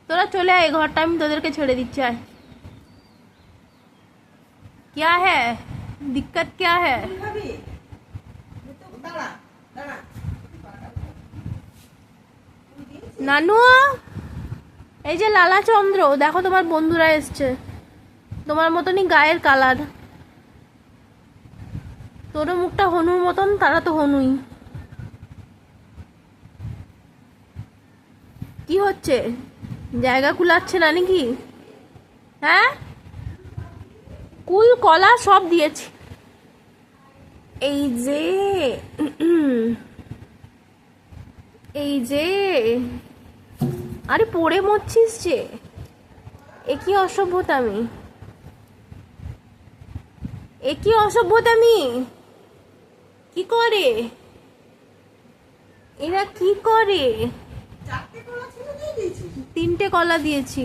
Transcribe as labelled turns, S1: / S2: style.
S1: তোরা চলে আয়, ঘরটা আমি তোদেরকে ছেড়ে দিচ্ছি। আয়, क्या है दिक्कत क्या है? নানু, এই যে লালা চন্দ্র, দেখো তোমার বন্ধুরা এসছে, তোমার মতনই গায়ের কালার। তোরও মুখটা হনুর মতন, তারা তো হনুই। কি হচ্ছে, জায়গা কুলাচ্ছে না নাকি? হ্যাঁ, কুল কলা সব দিয়েছি। এই যে এই যে, আরে পড়ে মরছিস যে, এ কি অসভ্যতামি, এ কি অসভ্যতামি। কি করে এরা, কি করে? 3টে কলা দিয়েছি।